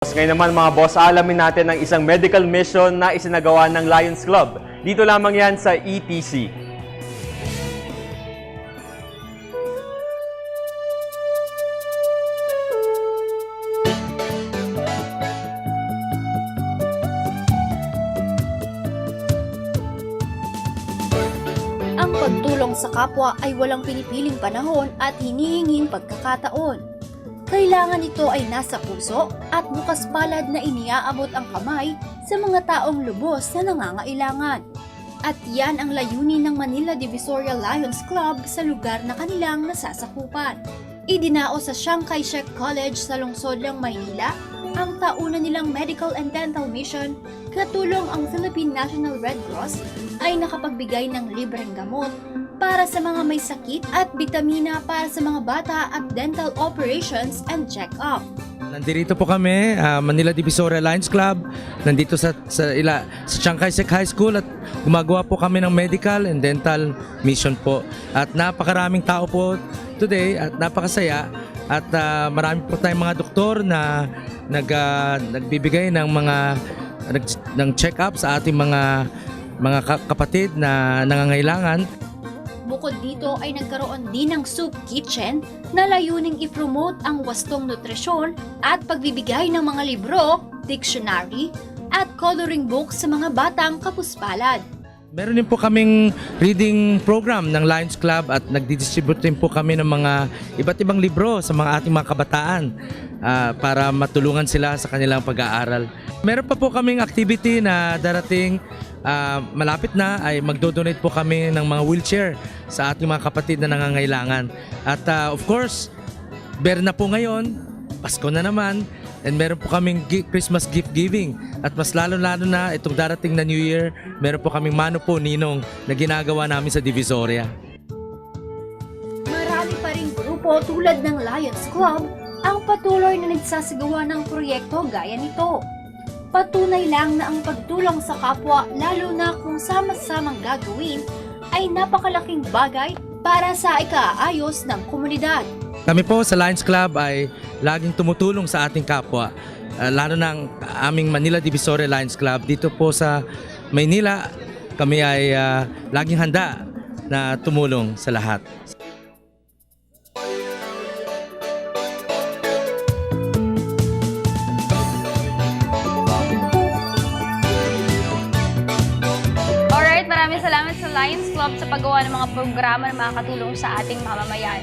Ngayon naman mga boss, alamin natin ang isang medical mission na isinagawa ng Lions Club. Dito lamang yan sa ETC. Ang pagtulong sa kapwa ay walang pinipiling panahon at hinihinging pagkakataon. Kailangan ito ay nasa puso at bukas palad na iniaabot ang kamay sa mga taong lubos na nangangailangan. At yan ang layunin ng Manila Divisoria Lions Club sa lugar na kanilang nasasakupan. Idinao sa Chiang Kai-shek College sa lungsod ng Maynila ang tauna nilang medical and dental mission, katulong ang Philippine National Red Cross ay nakapagbigay ng libreng gamot para sa mga may sakit at bitamina para sa mga bata at dental operations and check-up. Nandito po kami, Manila Divisoria Lions Club, nandito sa Chiang Kai-shek High School at gumagawa po kami ng medical and dental mission po. At napakaraming tao po today at napakasaya at marami po tayong mga doktor na nagbibigay ng ng check-up sa ating mga kapatid na nangangailangan. Bukod dito ay nagkaroon din ng soup kitchen na layuning i-promote ang wastong nutrisyon at pagbibigay ng mga libro, dictionary, at coloring books sa mga batang kapuspalad. Meron din po kaming reading program ng Lions Club at nagdi-distribute din po kami ng mga iba't ibang libro sa mga ating mga kabataan para matulungan sila sa kanilang pag-aaral. Meron pa po kaming activity na darating malapit na ay magdo-donate po kami ng mga wheelchair sa ating mga kapatid na nangangailangan. At of course, bear na po ngayon, Pasko na naman, and meron po kaming Christmas gift giving. At mas lalo-lalo na itong darating na New Year, meron po kaming mano po ninong na ginagawa namin sa Divisoria. Marami pa ring grupo tulad ng Lions Club ang patuloy na nagsasagawa ng proyekto gaya nito. Patunay lang na ang pagtulong sa kapwa, lalo na kung sama-samang gagawin, ay napakalaking bagay para sa ikaayos ng komunidad. Kami po sa Lions Club ay laging tumutulong sa ating kapwa, lalo na ang aming Manila Divisoria Lions Club. Dito po sa Maynila, kami ay laging handa na tumulong sa lahat. Maraming salamat sa Lions Club sa paggawa ng mga programa na makakatulong sa ating mamamayan.